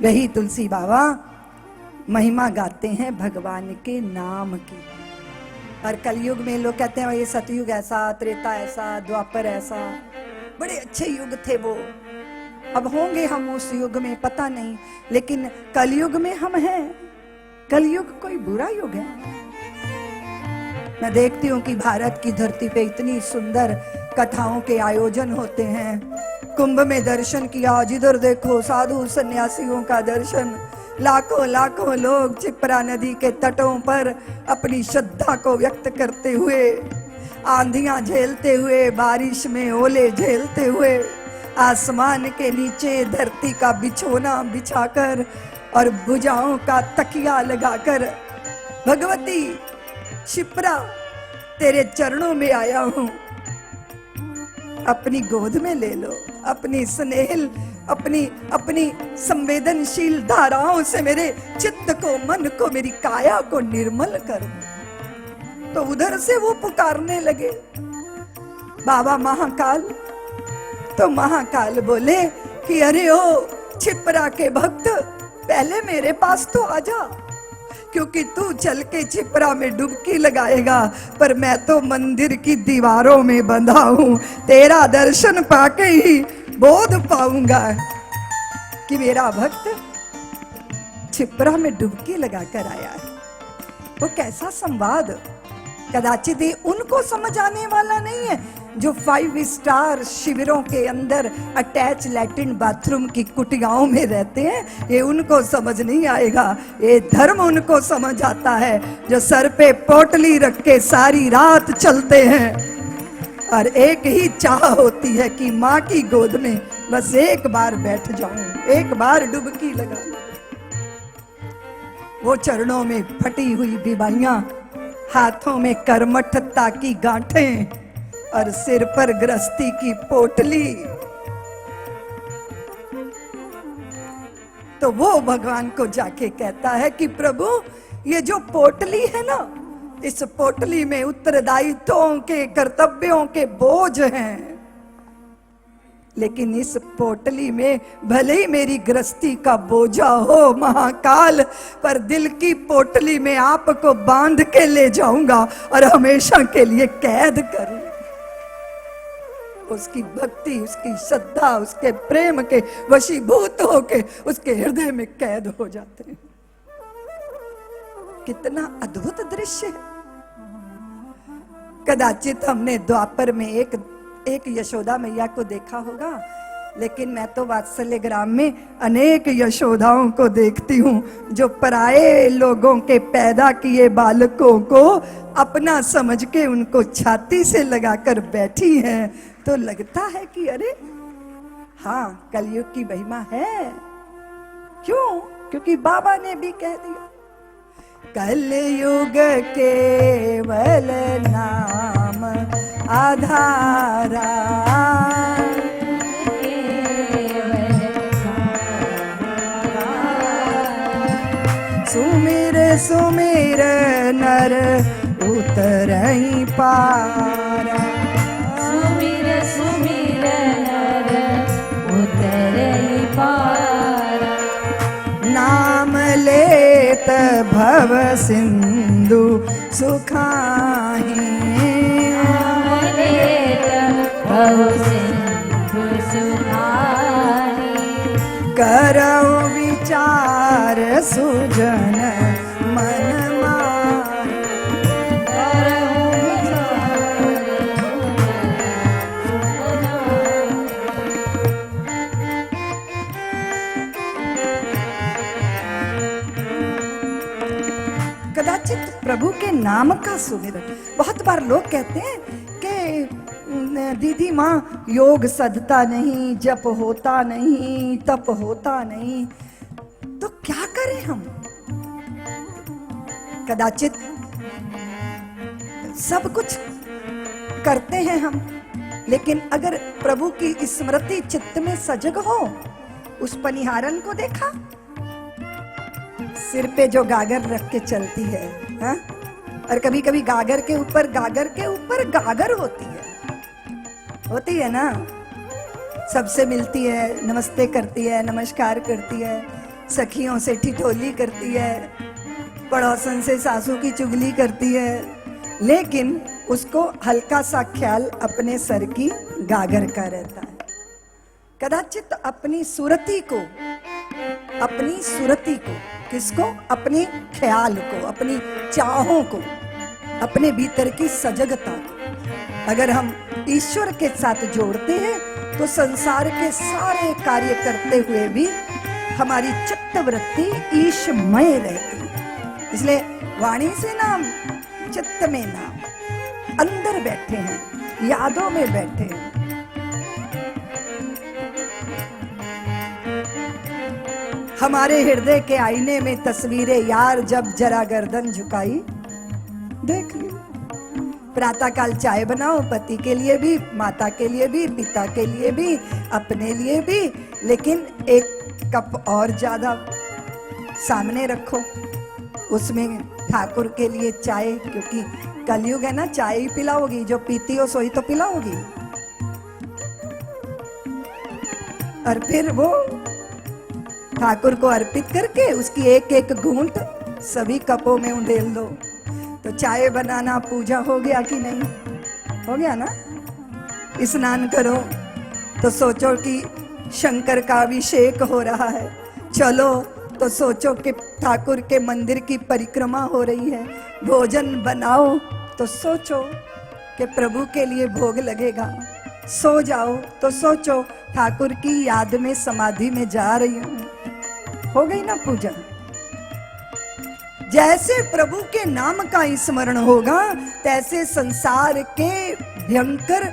वही तुलसी बाबा महिमा गाते हैं भगवान के नाम की। और कलयुग में लोग कहते हैं ये सतयुग ऐसा, त्रेता ऐसा, द्वापर ऐसा, बड़े अच्छे युग थे वो। अब होंगे हम उस युग में पता नहीं, लेकिन कलयुग में हम हैं। कलयुग कोई बुरा युग है? मैं देखती हूँ कि भारत की धरती पे इतनी सुंदर कथाओं के आयोजन होते हैं। कुंभ में दर्शन किया, जिधर देखो साधु सन्यासियों का दर्शन। लाखों लाखों लोग चिपरा नदी के तटों पर अपनी श्रद्धा को व्यक्त करते हुए, आंधियां झेलते हुए, बारिश में ओले झेलते हुए, आसमान के नीचे धरती का बिछोना बिछाकर और भुजाओं का तकिया लगाकर, भगवती शिप्रा तेरे चरणों में आया हूं, अपनी गोद में ले लो, अपनी स्नेहिल, अपनी संवेदनशील धाराओं से मेरे चित्त को, मन को, मेरी काया को निर्मल कर दो। तो उधर से वो पुकारने लगे, बाबा महाकाल। तो महाकाल बोले कि अरे ओ छिपरा के भक्त, पहले मेरे पास तो आजा, क्योंकि तू चल के छिपरा में डुबकी लगाएगा, पर मैं तो मंदिर की दीवारों में बंधा हूं। तेरा दर्शन पाके ही बोध पाऊंगा कि मेरा भक्त छिपरा में डुबकी लगाकर आया है। वो कैसा संवाद! कदाचित ये उनको समझ आने वाला नहीं है जो 5 स्टार शिविरों के अंदर अटैच लैट्रिन बाथरूम की कुटियाओं में रहते हैं। ये उनको समझ नहीं आएगा। ये धर्म उनको समझ आता है जो सर पे पोटली रख के सारी रात चलते हैं और एक ही चाह होती है कि माँ की गोद में बस एक बार बैठ जाऊं, एक बार डुबकी लगा लूं। वो चरणों में फटी हुई बिबाइयां, हाथों में कर्मठता की गांठें और सिर पर गृहस्थी की पोटली। तो वो भगवान को जाके कहता है कि प्रभु, ये जो पोटली है ना, इस पोटली में उत्तरदायित्वों के, कर्तव्यों के बोझ हैं, लेकिन इस पोटली में भले ही मेरी गृहस्थी का बोझा हो महाकाल, पर दिल की पोटली में आपको बांध के ले जाऊंगा और हमेशा के लिए कैद करूं। उसकी भक्ति, उसकी श्रद्धा, उसके प्रेम के वशीभूत होके उसके हृदय में कैद हो जाते हैं। कितना अद्भुत दृश्य है। कदाचित हमने द्वापर में एक यशोदा मैया को देखा होगा, लेकिन मैं तो वात्सल्य ग्राम में अनेक यशोदाओं को देखती हूँ जो पराये लोगों के पैदा किए बालकों को अपना समझ के उनको छाती से लगाकर बैठी हैं। तो लगता है कि अरे हाँ, कलयुग की महिमा है। क्यों? क्योंकि बाबा ने भी कह दिया, कलयुग केवल नाम आधारा, सुमिर सुमिर नर उतरई पारा, सुमिर सुमिर नर उतरई पारा, नाम लेत भव सिंधु सुखाही, नाम लेत भव सिंधु सुखाही, करौ विचार सुजन मन माहि, करहु विचार कदाचित प्रभु के नाम का सुमिरन। बहुत बार लोग कहते हैं कि दीदी माँ योग सधता नहीं, जप होता नहीं, तप होता नहीं, तो क्या करें हम? कदाचित सब कुछ करते हैं हम, लेकिन अगर प्रभु की स्मृति चित्त में सजग हो, उस पनिहारन को देखा, सिर पे जो गागर रख के चलती है, हा? और कभी कभी गागर के ऊपर गागर होती है ना, सबसे मिलती है, नमस्ते करती है, नमस्कार करती है, सखियों से ठिठोली करती है, पड़ोसन से सासू की चुगली करती है, लेकिन उसको हल्का सा ख्याल अपने सर की गागर का रहता है। कदाचित अपनी सुरती को किसको, अपने ख्याल को, अपनी चाहों को, अपने भीतर की सजगता को अगर हम ईश्वर के साथ जोड़ते हैं तो संसार के सारे कार्य करते हुए भी हमारी चित्तवृत्ति ईशमय रहती है। इसलिए वाणी से नाम, चित्त में नाम, अंदर बैठे हैं, यादों में बैठे हैं। हमारे हृदय के आईने में तस्वीरें यार जब जरा गर्दन झुकाई देख ली। प्रातः काल चाय बनाओ, पति के लिए भी, माता के लिए भी, पिता के लिए भी, अपने लिए भी, लेकिन एक कप और ज्यादा सामने रखो, उसमें ठाकुर के लिए चाय, क्योंकि कलयुग है ना, चाय ही पिलाओगी, जो पीती हो सोई तो पिलाओगी। और फिर वो ठाकुर को अर्पित करके उसकी एक एक घूंट सभी कपों में उंडेल दो। तो चाय बनाना पूजा हो गया कि नहीं? हो गया ना। स्नान करो तो सोचो कि शंकर का अभिषेक हो रहा है, चलो तो सोचो कि ठाकुर के मंदिर की परिक्रमा हो रही है। भोजन बनाओ तो सोचो कि प्रभु के लिए भोग लगेगा। सो जाओ तो सोचो ठाकुर की याद में समाधि में जा रही हूं। हो गई ना पूजा। जैसे प्रभु के नाम का स्मरण होगा, तैसे संसार के भयंकर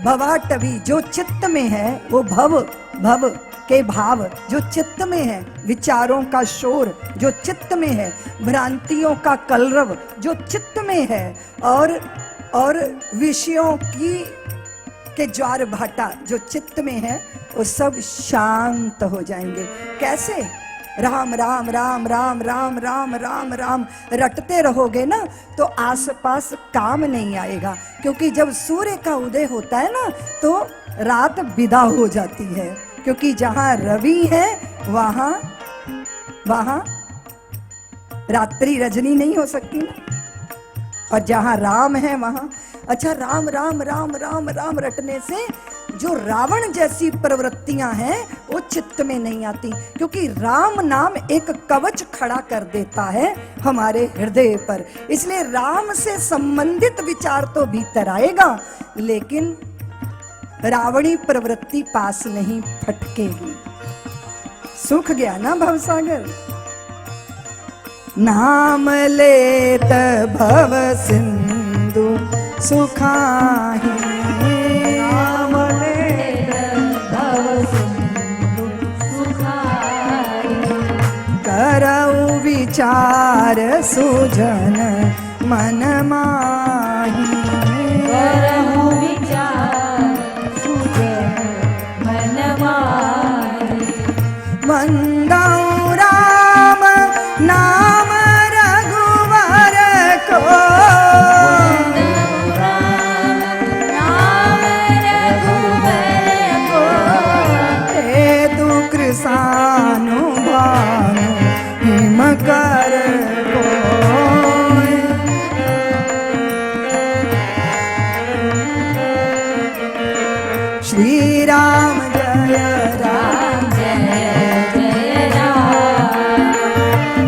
भवाटवी जो चित्त में है, वो भव के भाव जो चित्त में है, विचारों का शोर जो चित्त में है, भ्रांतियों का कलरव जो चित्त में है, और विषयों के ज्वार भाटा जो चित्त में है, वो सब शांत हो जाएंगे। कैसे? राम राम राम राम राम राम राम राम रटते रहोगे ना तो आसपास काम नहीं आएगा, क्योंकि जब सूर्य का उदय होता है ना तो रात विदा हो जाती है, क्योंकि जहां रवि है वहां रात्रि रजनी नहीं हो सकती ना, और जहां राम है वहां। अच्छा, राम राम राम राम राम रटने से जो रावण जैसी प्रवृत्तियां हैं वो चित्त में नहीं आती, क्योंकि राम नाम एक कवच खड़ा कर देता है हमारे हृदय पर। इसलिए राम से संबंधित विचार तो भीतर आएगा, लेकिन रावणी प्रवृत्ति पास नहीं फटकेगी। सूख गया ना भवसागर। नाम लेत भव सिंधु सुखाही, नाम लेत भव सिंधु सुखाही, करऊ विचार सुजन मन माही, करहु विचार सुजन मन माही, वंदऊ राम नाम रघुवर को, सानु भानु हिम कर श्री राम जय राम जय जय राम,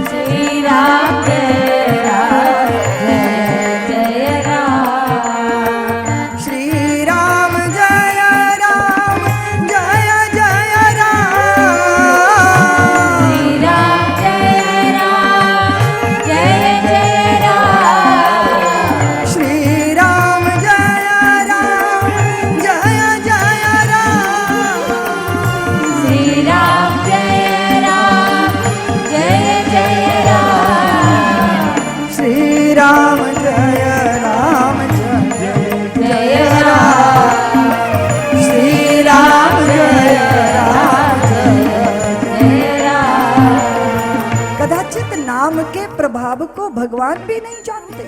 श्री राम जय राम जय जय राम, श्री राम जय राम जय जय राम, श्री राम जय राम जय जय राम, श्री राम जय राम जय जय राम, श्री राम जय राम जय जय राम, श्री राम जय राम जय जय राम, श्री राम जय राम जय राम। कदाचित नाम के प्रभाव को भगवान भी नहीं जानते।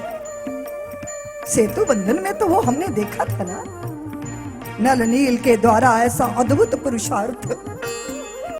सेतु बंधन में तो वो हमने देखा था ना, नल नील के द्वारा ऐसा अद्भुत पुरुषार्थ